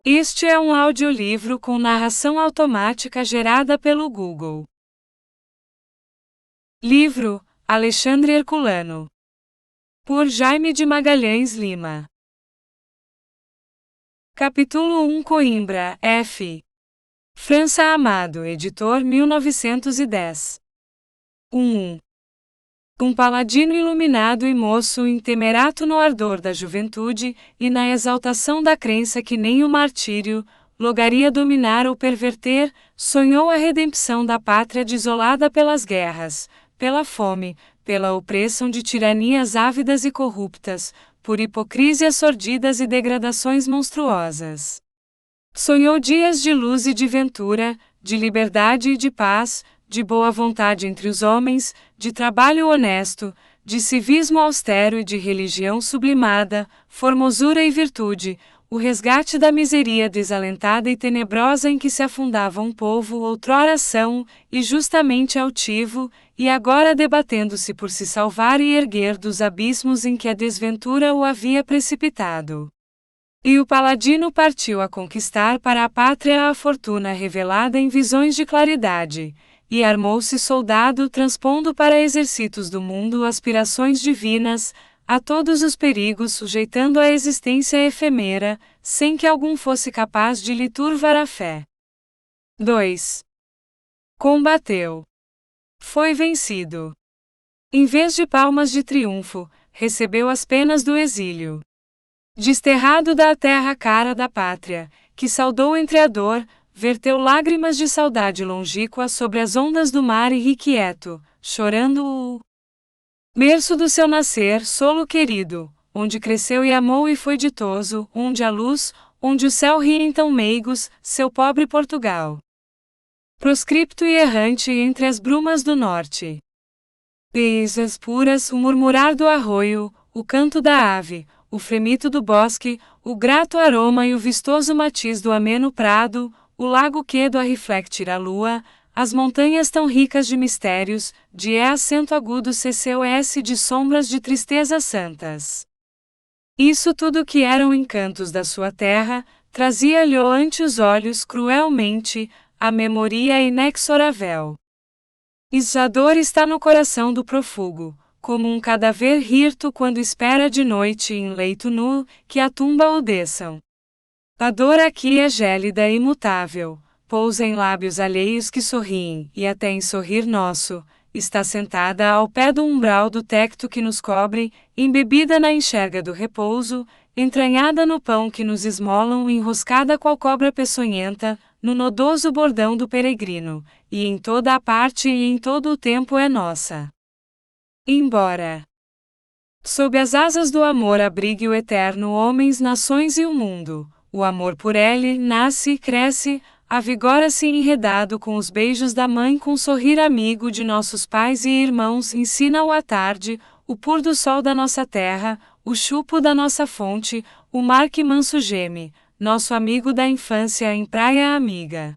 Este é um audiolivro com narração automática gerada pelo Google. Livro: Alexandre Herculano. Por Jaime de Magalhães Lima. Capítulo 1 Coimbra, F. França Amado, editor 1910. 1. Um paladino iluminado e moço intemerato no ardor da juventude, e na exaltação da crença que nem o martírio logaria dominar ou perverter, sonhou a redempção da pátria desolada pelas guerras, pela fome, pela opressão de tiranias ávidas e corruptas, por hipocrisias sordidas e degradações monstruosas. Sonhou dias de luz e de ventura, de liberdade e de paz, de boa vontade entre os homens, de trabalho honesto, de civismo austero e de religião sublimada, formosura e virtude, o resgate da miseria desalentada e tenebrosa em que se afundava um povo outrora são, e justamente altivo, e agora debatendo-se por se salvar e erguer dos abismos em que a desventura o havia precipitado. E o paladino partiu a conquistar para a pátria a fortuna revelada em visões de claridade, e armou-se soldado transpondo para exercícios do mundo aspirações divinas, a todos os perigos sujeitando a existência efêmera, sem que algum fosse capaz de lhe turvar a fé. 2. Combateu. Foi vencido. Em vez de palmas de triunfo, recebeu as penas do exílio. Desterrado da terra cara da pátria, que saudou entre a dor, verteu lágrimas de saudade longínqua sobre as ondas do mar irrequieto, chorando o berço do seu nascer, solo querido, onde cresceu e amou e foi ditoso, onde a luz, onde o céu ri então meigos, seu pobre Portugal. Proscripto e errante entre as brumas do norte. Peisas puras, o murmurar do arroio, o canto da ave, o fremito do bosque, o grato aroma e o vistoso matiz do ameno prado, o lago quedo a reflectir a lua, as montanhas tão ricas de mistérios, de acento agudo CCOS de sombras de tristezas santas. Isso tudo que eram encantos da sua terra, trazia-lhe ante os olhos cruelmente, a memoria inexorável. A dor está no coração do prófugo, como um cadáver hirto quando espera de noite em leito nu, que a tumba o desçam. A dor aqui é gélida e imutável, pousa em lábios alheios que sorriem, e até em sorrir nosso, está sentada ao pé do umbral do tecto que nos cobre, embebida na enxerga do repouso, entranhada no pão que nos esmolam, enroscada qual cobra peçonhenta, no nodoso bordão do peregrino, e em toda a parte e em todo o tempo é nossa. Embora sob as asas do amor abrigue o eterno homens, nações e o mundo, o amor por ele nasce e cresce, avigora-se enredado com os beijos da mãe, com o sorrir amigo de nossos pais e irmãos, ensina-o à tarde, o pôr do sol da nossa terra, o chupo da nossa fonte, o mar que manso geme, nosso amigo da infância em praia amiga.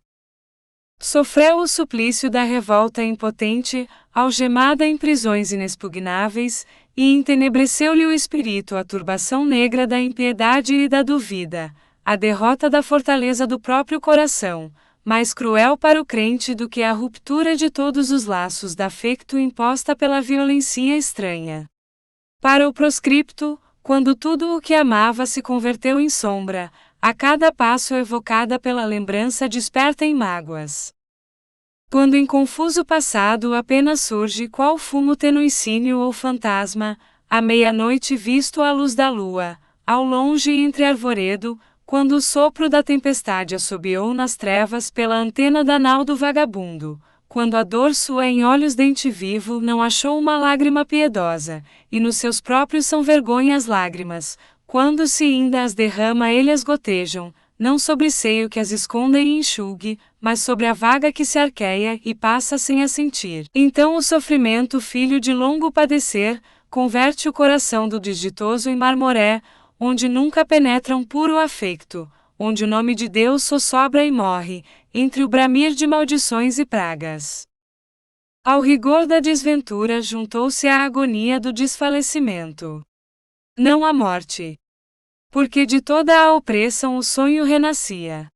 Sofreu o suplício da revolta impotente, algemada em prisões inexpugnáveis, e entenebreceu-lhe o espírito a turbação negra da impiedade e da dúvida, a derrota da fortaleza do próprio coração, mais cruel para o crente do que a ruptura de todos os laços da afecto imposta pela violência estranha. Para o proscripto, quando tudo o que amava se converteu em sombra, a cada passo evocada pela lembrança desperta em mágoas. Quando em confuso passado apenas surge qual fumo tenuicínio ou fantasma, à meia-noite visto à luz da lua, ao longe entre arvoredo, quando o sopro da tempestade assobiou nas trevas pela antena da nau do vagabundo, quando a dor sua em olhos dente vivo não achou uma lágrima piedosa, e nos seus próprios são vergonha as lágrimas, quando se ainda as derrama ele as gotejam, não sobre seio que as esconda e enxugue, mas sobre a vaga que se arqueia e passa sem a sentir. Então o sofrimento, filho de longo padecer, converte o coração do desditoso em marmoré, onde nunca penetra um puro afecto, onde o nome de Deus sossobra e morre, entre o bramir de maldições e pragas. Ao rigor da desventura juntou-se a agonia do desfalecimento. Não a morte. Porque de toda a opressão o sonho renascia.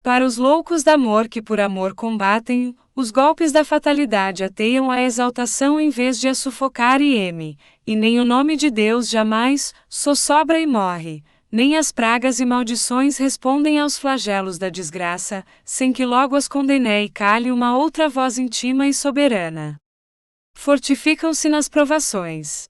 Para os loucos de amor que por amor combatem, os golpes da fatalidade ateiam a exaltação em vez de a sufocar e nem o nome de Deus jamais sossobra e morre, nem as pragas e maldições respondem aos flagelos da desgraça, sem que logo as condene e cale uma outra voz íntima e soberana. Fortificam-se nas provações.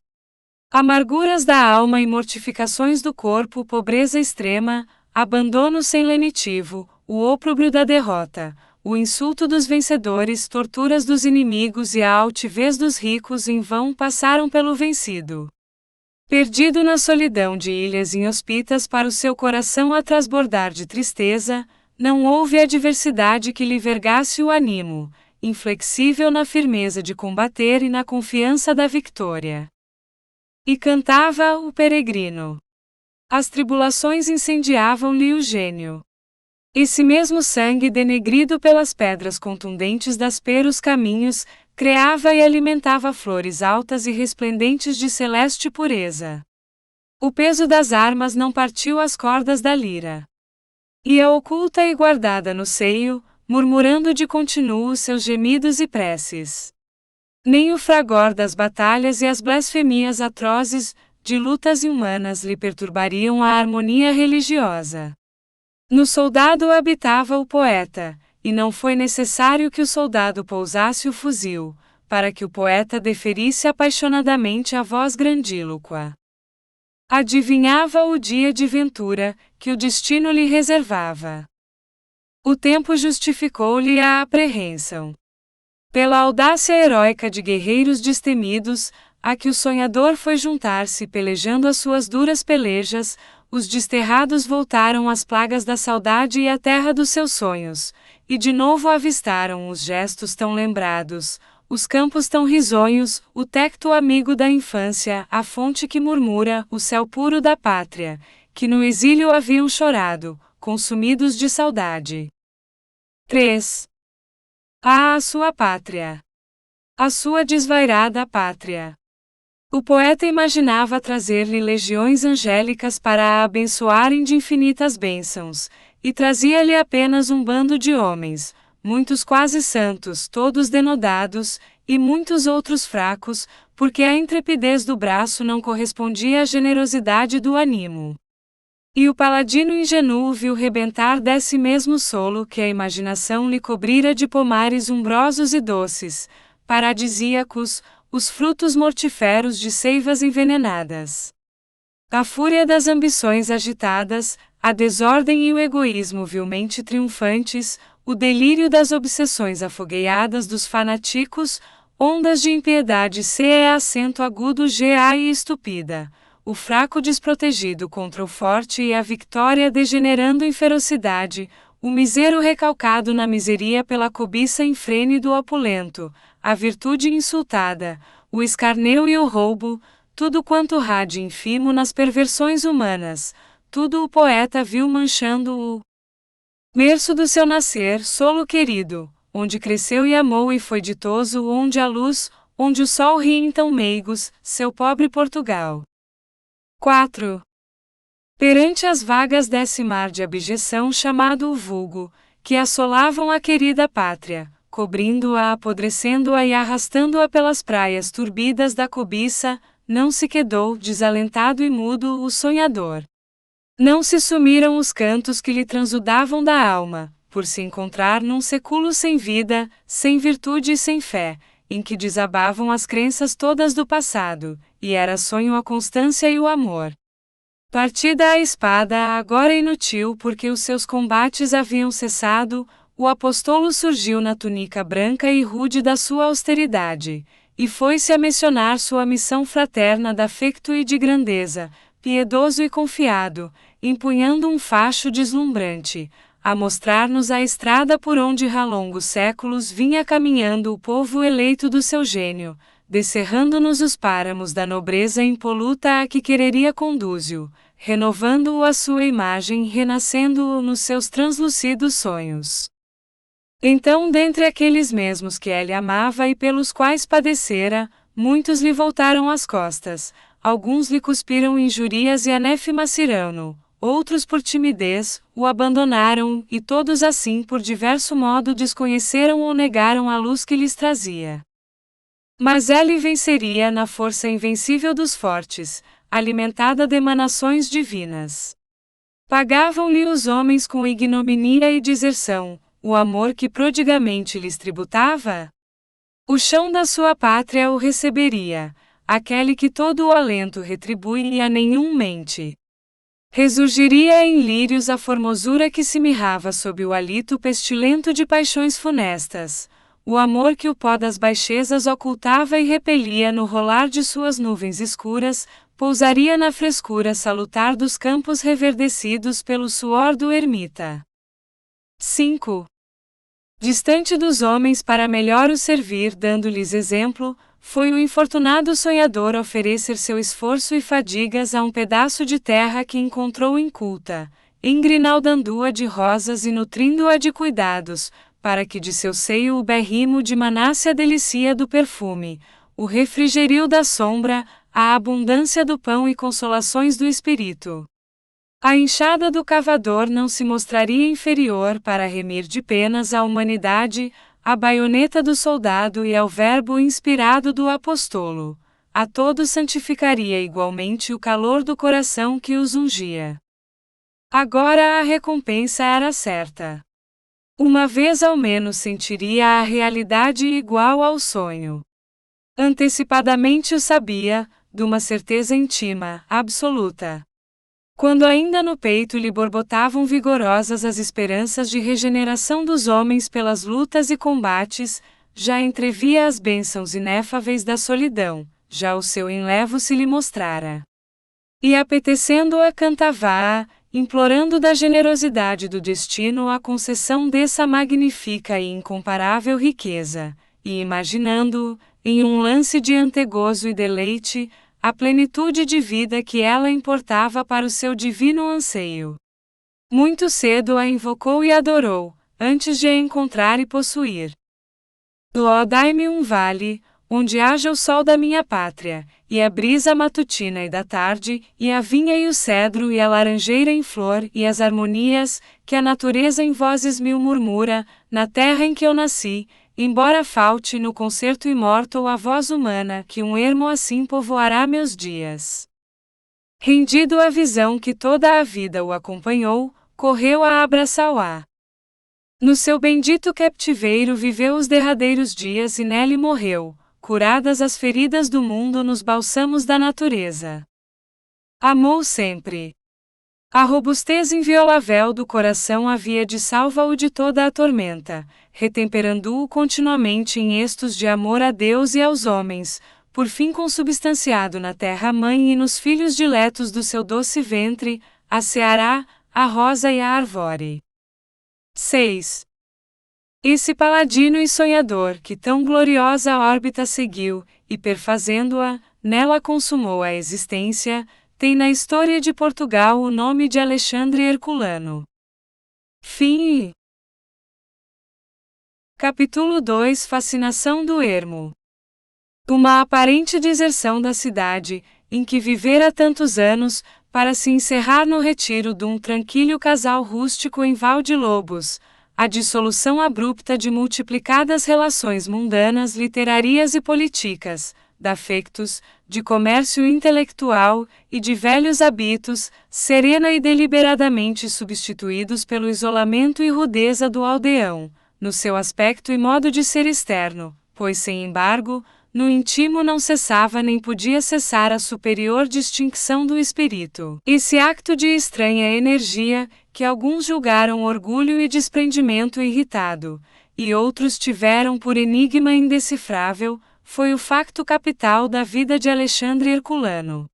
Amarguras da alma e mortificações do corpo, pobreza extrema, abandono sem lenitivo, o opróbrio da derrota, o insulto dos vencedores, torturas dos inimigos e a altivez dos ricos em vão passaram pelo vencido. Perdido na solidão de ilhas inóspitas para o seu coração a transbordar de tristeza, não houve adversidade que lhe vergasse o ânimo, inflexível na firmeza de combater e na confiança da vitória. E cantava o peregrino. As tribulações incendiavam-lhe o gênio. Esse mesmo sangue denegrido pelas pedras contundentes d'ásperos caminhos, creava e alimentava flores altas e resplendentes de celeste pureza. O peso das armas não partiu as cordas da lira. Ia oculta e guardada no seio, murmurando de contínuo seus gemidos e preces. Nem o fragor das batalhas e as blasfemias atrozes, de lutas humanas lhe perturbariam a harmonia religiosa. No soldado habitava o poeta, e não foi necessário que o soldado pousasse o fuzil, para que o poeta deferisse apaixonadamente a voz grandíloqua. Adivinhava o dia de ventura, que o destino lhe reservava. O tempo justificou-lhe a apreensão. Pela audácia heróica de guerreiros destemidos, a que o sonhador foi juntar-se pelejando as suas duras pelejas, os desterrados voltaram às plagas da saudade e à terra dos seus sonhos, e de novo avistaram os gestos tão lembrados, os campos tão risonhos, o tecto amigo da infância, a fonte que murmura, o céu puro da pátria, que no exílio haviam chorado, consumidos de saudade. 3. A sua pátria. A sua desvairada pátria. O poeta imaginava trazer-lhe legiões angélicas para a abençoarem de infinitas bênçãos, e trazia-lhe apenas um bando de homens, muitos quase santos, todos denodados, e muitos outros fracos, porque a intrepidez do braço não correspondia à generosidade do ânimo. E o paladino ingênuo viu rebentar desse mesmo solo que a imaginação lhe cobrira de pomares umbrosos e doces, paradisíacos, os frutos mortíferos de seivas envenenadas. A fúria das ambições agitadas, a desordem e o egoísmo vilmente triunfantes, o delírio das obsessões afogueadas dos fanaticos, ondas de impiedade acento agudo e estúpida, o fraco desprotegido contra o forte e a vitória degenerando em ferocidade, o mísero recalcado na miseria pela cobiça infrene do opulento, a virtude insultada, o escarneu e o roubo, tudo quanto há de ínfimo nas perversões humanas, tudo o poeta viu manchando o berço do seu nascer, solo querido, onde cresceu e amou e foi ditoso, onde a luz, onde o sol ri em tão meigos, seu pobre Portugal. 4. Perante as vagas desse mar de abjeção chamado o vulgo, que assolavam a querida pátria, cobrindo-a, apodrecendo-a e arrastando-a pelas praias turbidas da cobiça, não se quedou, desalentado e mudo, o sonhador. Não se sumiram os cantos que lhe transudavam da alma, por se encontrar num século sem vida, sem virtude e sem fé, em que desabavam as crenças todas do passado, e era sonho a constância e o amor. Partida a espada agora inútil porque os seus combates haviam cessado, o apostolo surgiu na túnica branca e rude da sua austeridade, e foi-se a mencionar sua missão fraterna de afecto e de grandeza, piedoso e confiado, empunhando um facho deslumbrante, a mostrar-nos a estrada por onde há longos séculos vinha caminhando o povo eleito do seu gênio, descerrando-nos os páramos da nobreza impoluta a que quereria conduzio, renovando-o à sua imagem e renascendo-o nos seus translúcidos sonhos. Então, dentre aqueles mesmos que ele amava e pelos quais padecera, muitos lhe voltaram as costas, alguns lhe cuspiram injúrias e anefimaciraram-no, outros por timidez, o abandonaram, e todos assim por diverso modo desconheceram ou negaram a luz que lhes trazia. Mas ele venceria na força invencível dos fortes, alimentada de emanações divinas. Pagavam-lhe os homens com ignominia e deserção, o amor que prodigamente lhes tributava? O chão da sua pátria o receberia, aquele que todo o alento retribui e a nenhum mente. Resurgiria em lírios a formosura que se mirrava sob o hálito pestilento de paixões funestas, o amor que o pó das baixezas ocultava e repelia no rolar de suas nuvens escuras, pousaria na frescura salutar dos campos reverdecidos pelo suor do ermita. 5. Distante dos homens para melhor os servir, dando-lhes exemplo, foi o infortunado sonhador oferecer seu esforço e fadigas a um pedaço de terra que encontrou inculta, engrinaldando-a de rosas e nutrindo-a de cuidados, para que de seu seio o berrimo dimanasse a delícia do perfume, o refrigerio da sombra, a abundância do pão e consolações do espírito. A enxada do cavador não se mostraria inferior para remir de penas a humanidade, a baioneta do soldado e ao verbo inspirado do apostolo. A todos santificaria igualmente o calor do coração que os ungia. Agora a recompensa era certa. Uma vez ao menos sentiria a realidade igual ao sonho. Antecipadamente o sabia, de uma certeza íntima, absoluta. Quando ainda no peito lhe borbotavam vigorosas as esperanças de regeneração dos homens pelas lutas e combates, já entrevia as bênçãos inefáveis da solidão, já o seu enlevo se lhe mostrara. E apetecendo-a cantava-a, implorando da generosidade do destino a concessão dessa magnífica e incomparável riqueza, e imaginando, em um lance de antegozo e deleite, a plenitude de vida que ela importava para o seu divino anseio. Muito cedo a invocou e adorou, antes de a encontrar e possuir. Ó, dai-me um vale, onde haja o sol da minha pátria, e a brisa matutina e da tarde, e a vinha e o cedro e a laranjeira em flor e as harmonias, que a natureza em vozes mil murmura, na terra em que eu nasci, embora falte no concerto imortal a voz humana que um ermo assim povoará meus dias. Rendido à visão que toda a vida o acompanhou, correu a abraçá-la. No seu bendito captiveiro viveu os derradeiros dias e nele morreu, curadas as feridas do mundo nos balsamos da natureza. Amou sempre. A robustez inviolável do coração havia de salva-o de toda a tormenta, retemperando-o continuamente em êxtos de amor a Deus e aos homens, por fim consubstanciado na terra-mãe e nos filhos diletos do seu doce ventre, a seará, a rosa e a arvore. 6. Esse paladino e sonhador que tão gloriosa órbita seguiu, e perfazendo-a, nela consumou a existência, tem na história de Portugal o nome de Alexandre Herculano. Fim. Capítulo 2 Fascinação do ermo. Uma aparente deserção da cidade, em que vivera tantos anos, para se encerrar no retiro de um tranquilo casal rústico em Val de Lobos, a dissolução abrupta de multiplicadas relações mundanas, literárias e políticas, de afectos, de comércio intelectual e de velhos hábitos, serena e deliberadamente substituídos pelo isolamento e rudeza do aldeão, no seu aspecto e modo de ser externo, pois sem embargo, no íntimo não cessava nem podia cessar a superior distinção do espírito. Esse acto de estranha energia, que alguns julgaram orgulho e desprendimento irritado, e outros tiveram por enigma indecifrável, foi o facto capital da vida de Alexandre Herculano.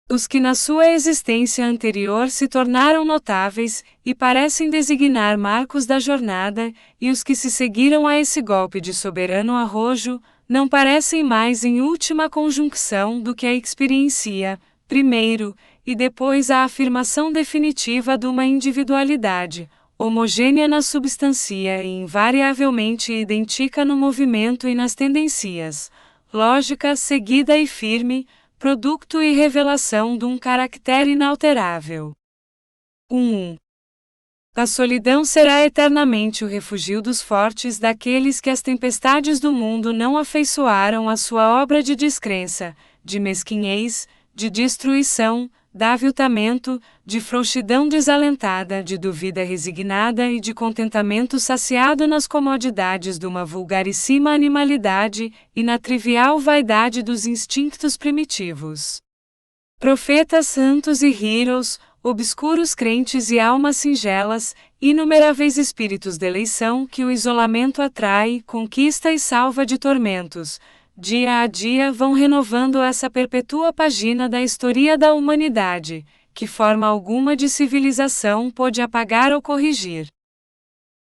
Os que na sua existência anterior se tornaram notáveis, e parecem designar marcos da jornada, e os que se seguiram a esse golpe de soberano arrojo, não parecem mais em última conjunção do que a experiencia, primeiro, e depois a afirmação definitiva de uma individualidade, homogênea na substância e invariavelmente idêntica no movimento e nas tendências, lógica seguida e firme, produto e revelação de um caractere inalterável. 1. A solidão será eternamente o refúgio dos fortes, daqueles que as tempestades do mundo não afeiçoaram a sua obra de descrença, de mesquinhez, de destruição, de aviltamento, de frouxidão desalentada, de dúvida resignada e de contentamento saciado nas comodidades de uma vulgaríssima animalidade e na trivial vaidade dos instintos primitivos. Profetas santos e heroes, obscuros crentes e almas singelas, inumeráveis espíritos de eleição que o isolamento atrai, conquista e salva de tormentos, dia a dia vão renovando essa perpétua página da história da humanidade, que forma alguma de civilização pôde apagar ou corrigir.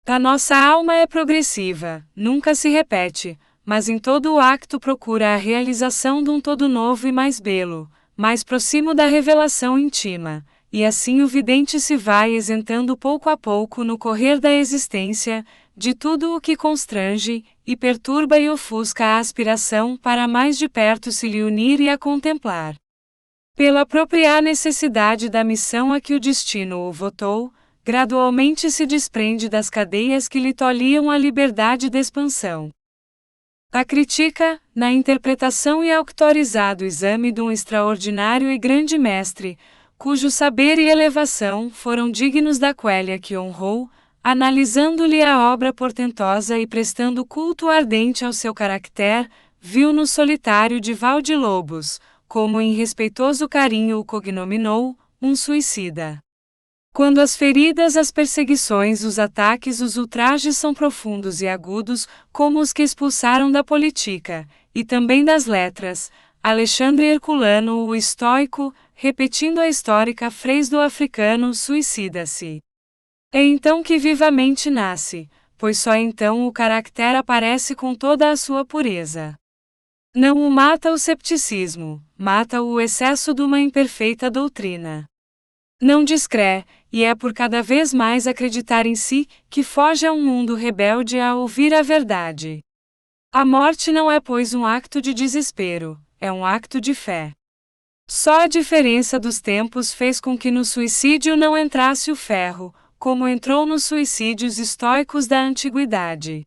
A nossa alma é progressiva, nunca se repete, mas em todo o acto procura a realização de um todo novo e mais belo, mais próximo da revelação íntima. E assim o vidente se vai isentando pouco a pouco no correr da existência, de tudo o que constrange, e perturba e ofusca a aspiração para mais de perto se lhe unir e a contemplar. Pela própria necessidade da missão a que o destino o votou, gradualmente se desprende das cadeias que lhe tolhiam a liberdade de expansão. A critica, na interpretação e autorizado exame de um extraordinário e grande mestre, cujo saber e elevação foram dignos daquela que honrou, analisando-lhe a obra portentosa e prestando culto ardente ao seu caractere, viu no solitário de Valdilobos, como em respeitoso carinho o cognominou, um suicida. Quando as feridas, as perseguições, os ataques, os ultrajes são profundos e agudos, como os que expulsaram da política, e também das letras, Alexandre Herculano, o estoico, repetindo a histórica frase do africano, suicida-se. É então que vivamente nasce, pois só então o caractere aparece com toda a sua pureza. Não o mata o cepticismo, mata-o o excesso de uma imperfeita doutrina. Não descrê, e é por cada vez mais acreditar em si, que foge a um mundo rebelde a ouvir a verdade. A morte não é, pois, um acto de desespero, é um acto de fé. Só a diferença dos tempos fez com que no suicídio não entrasse o ferro, como entrou nos suicídios estoicos da antiguidade.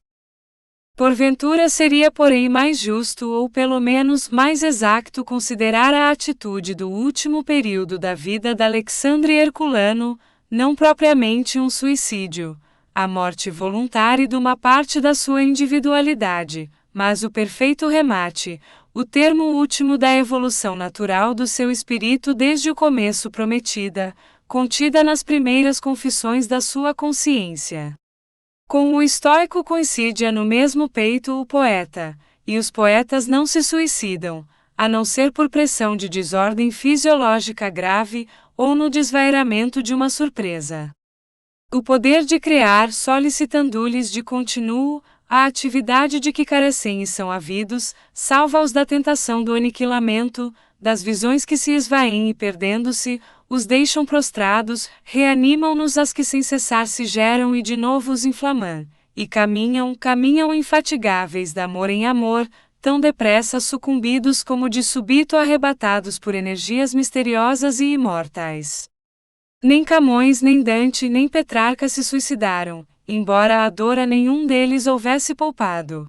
Porventura seria, porém, mais justo ou pelo menos mais exato considerar a atitude do último período da vida de Alexandre Herculano, não propriamente um suicídio, a morte voluntária de uma parte da sua individualidade, mas o perfeito remate, o termo último da evolução natural do seu espírito desde o começo prometida, contida nas primeiras confissões da sua consciência. Com o estoico coincide no mesmo peito o poeta, e os poetas não se suicidam, a não ser por pressão de desordem fisiológica grave, ou no desvairamento de uma surpresa. O poder de criar solicitando-lhes de continuo, a atividade de que carecem e são havidos, salva-os da tentação do aniquilamento, das visões que se esvaem e perdendo-se, os deixam prostrados, reanimam-nos as que sem cessar se geram e de novo os inflamam, e caminham infatigáveis de amor em amor, tão depressa sucumbidos como de súbito arrebatados por energias misteriosas e imortais. Nem Camões, nem Dante, nem Petrarca se suicidaram, embora a dor a nenhum deles houvesse poupado.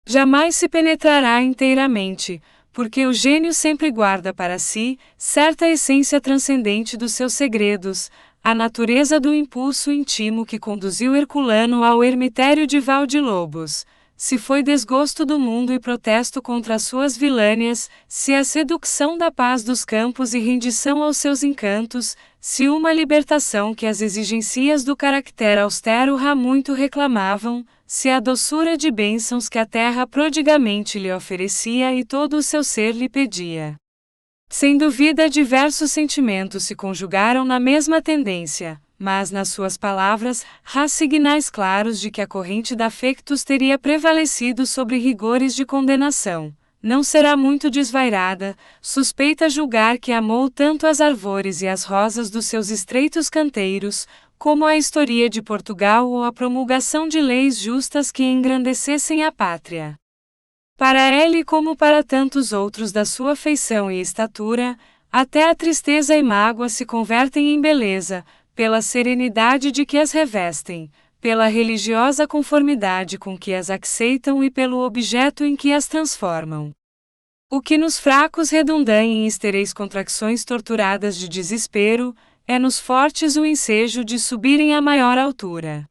Jamais se penetrará inteiramente, porque o gênio sempre guarda para si certa essência transcendente dos seus segredos, a natureza do impulso íntimo que conduziu Herculano ao ermitério de Valdilobos. Se foi desgosto do mundo e protesto contra as suas vilânias, se a sedução da paz dos campos e rendição aos seus encantos, se uma libertação que as exigências do caractere austero muito reclamavam, se a doçura de bênçãos que a terra prodigamente lhe oferecia e todo o seu ser lhe pedia. Sem dúvida diversos sentimentos se conjugaram na mesma tendência, mas nas suas palavras, há signais claros de que a corrente da affectus teria prevalecido sobre rigores de condenação. Não será muito desvairada, suspeita julgar que amou tanto as arvores e as rosas dos seus estreitos canteiros, como a história de Portugal ou a promulgação de leis justas que engrandecessem a pátria. Para ele como para tantos outros da sua feição e estatura, até a tristeza e mágoa se convertem em beleza, pela serenidade de que as revestem, pela religiosa conformidade com que as aceitam e pelo objeto em que as transformam. O que nos fracos redunda em estereis contracções torturadas de desespero, é nos fortes o ensejo de subirem a maior altura.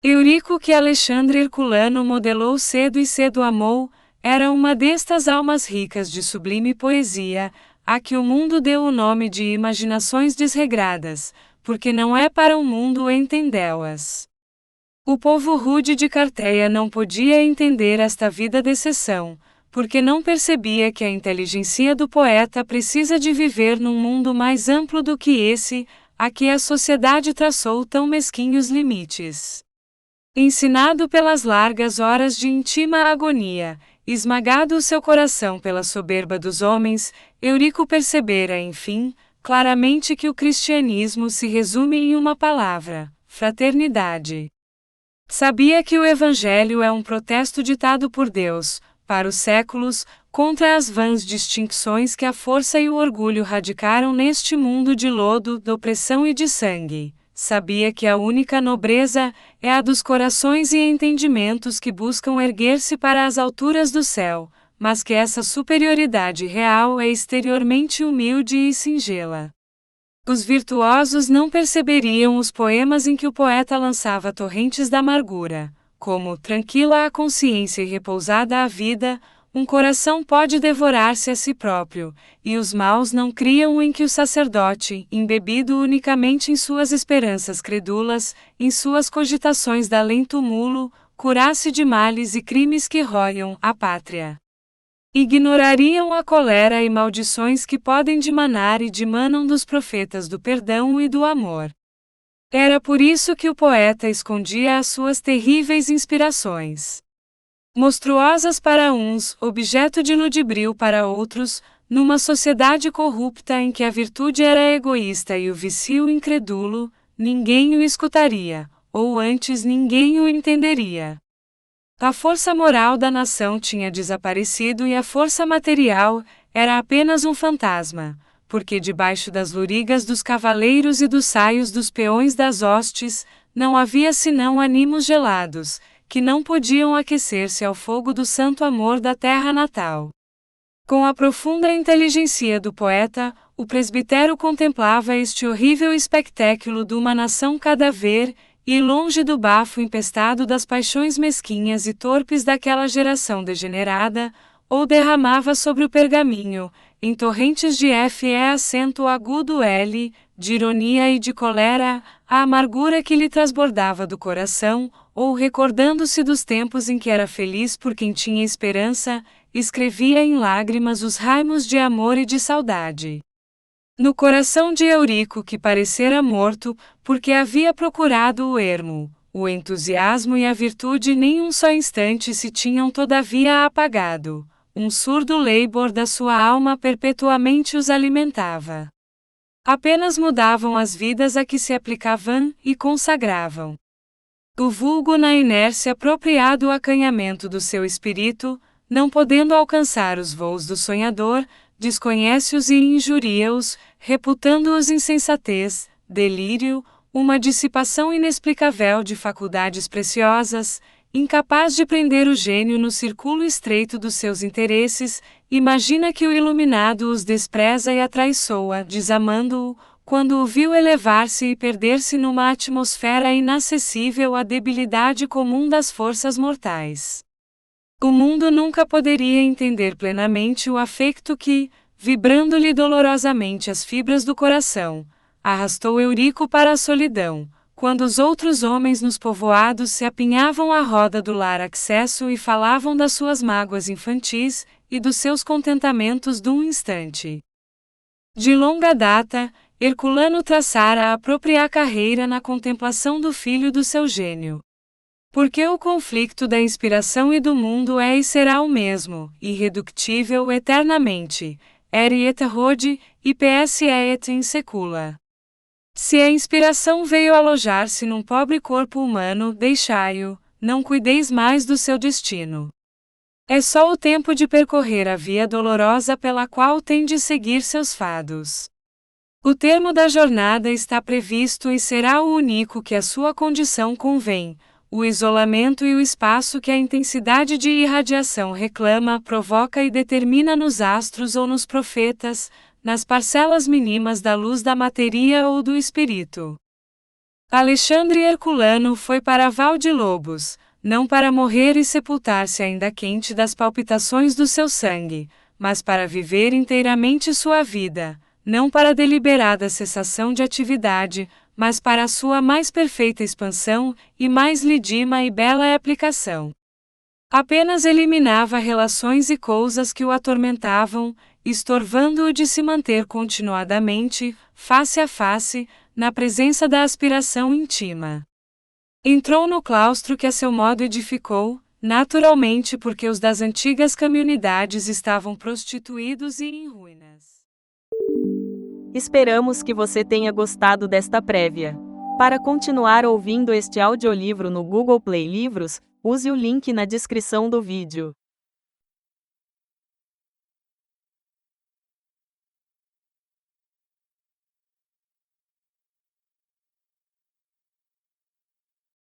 Eurico, que Alexandre Herculano modelou cedo e cedo amou, era uma destas almas ricas de sublime poesia, a que o mundo deu o nome de imaginações desregradas, porque não é para o mundo entendê-las. O povo rude de Carteia não podia entender esta vida de exceção, porque não percebia que a inteligência do poeta precisa de viver num mundo mais amplo do que esse, a que a sociedade traçou tão mesquinhos limites. Ensinado pelas largas horas de íntima agonia, esmagado o seu coração pela soberba dos homens, Eurico percebera, enfim, claramente que o cristianismo se resume em uma palavra: fraternidade. Sabia que o Evangelho é um protesto ditado por Deus, para os séculos, contra as vãs distinções que a força e o orgulho radicaram neste mundo de lodo, de opressão e de sangue. Sabia que a única nobreza é a dos corações e entendimentos que buscam erguer-se para as alturas do céu, mas que essa superioridade real é exteriormente humilde e singela. Os virtuosos não perceberiam os poemas em que o poeta lançava torrentes da amargura, como tranquila a consciência e repousada a vida, um coração pode devorar-se a si próprio, e os maus não criam em que o sacerdote, embebido unicamente em suas esperanças credulas, em suas cogitações da além-túmulo, curasse de males e crimes que roiam a pátria. Ignorariam a colera e maldições que podem dimanar e dimanam dos profetas do perdão e do amor. Era por isso que o poeta escondia as suas terríveis inspirações. Monstruosas para uns, objeto de ludibrio para outros, numa sociedade corrupta em que a virtude era egoísta e o vício incrédulo, ninguém o escutaria, ou antes ninguém o entenderia. A força moral da nação tinha desaparecido e a força material era apenas um fantasma, porque debaixo das lorigas dos cavaleiros e dos saios dos peões das hostes, não havia senão ânimos gelados, que não podiam aquecer-se ao fogo do santo amor da terra natal. Com a profunda inteligência do poeta, o presbítero contemplava este horrível espectáculo de uma nação cadáver, e longe do bafo empestado das paixões mesquinhas e torpes daquela geração degenerada, ou derramava sobre o pergaminho, em torrentes de fe acento agudo L, de ironia e de colera, a amargura que lhe transbordava do coração, ou recordando-se dos tempos em que era feliz por quem tinha esperança, escrevia em lágrimas os raimos de amor e de saudade. No coração de Eurico, que parecera morto, porque havia procurado o ermo, o entusiasmo e a virtude nem um só instante se tinham todavia apagado. Um surdo leibor da sua alma perpetuamente os alimentava. Apenas mudavam as vidas a que se aplicavam e consagravam. O vulgo, na inércia apropriado o acanhamento do seu espírito, não podendo alcançar os voos do sonhador, desconhece-os e injuria-os, reputando-os insensatez, delírio, uma dissipação inexplicável de faculdades preciosas, incapaz de prender o gênio no círculo estreito dos seus interesses, imagina que o iluminado os despreza e atraiçoa, desamando-o, quando o viu elevar-se e perder-se numa atmosfera inacessível à debilidade comum das forças mortais. O mundo nunca poderia entender plenamente o afecto que, vibrando-lhe dolorosamente as fibras do coração, arrastou Eurico para a solidão, quando os outros homens nos povoados se apinhavam à roda do lar accesso e falavam das suas mágoas infantis e dos seus contentamentos de um instante. De longa data, Herculano traçara a própria carreira na contemplação do filho do seu gênio. Porque o conflito da inspiração e do mundo é e será o mesmo, irreductível eternamente, ere et rode, e ps et in secula. Se a inspiração veio alojar-se num pobre corpo humano, deixai-o, não cuideis mais do seu destino. É só o tempo de percorrer a via dolorosa pela qual tem de seguir seus fados. O termo da jornada está previsto e será o único que a sua condição convém. O isolamento e o espaço que a intensidade de irradiação reclama, provoca e determina nos astros ou nos profetas, nas parcelas mínimas da luz da matéria ou do espírito. Alexandre Herculano foi para Val de Lobos, não para morrer e sepultar-se ainda quente das palpitações do seu sangue, mas para viver inteiramente sua vida, não para deliberada cessação de atividade, mas para a sua mais perfeita expansão, e mais lídima e bela aplicação. Apenas eliminava relações e coisas que o atormentavam, estorvando-o de se manter continuadamente, face a face, na presença da aspiração íntima. Entrou no claustro que a seu modo edificou, naturalmente porque os das antigas comunidades estavam prostituídos e em ruínas. Esperamos que você tenha gostado desta prévia. Para continuar ouvindo este audiolivro no Google Play Livros, use o link na descrição do vídeo.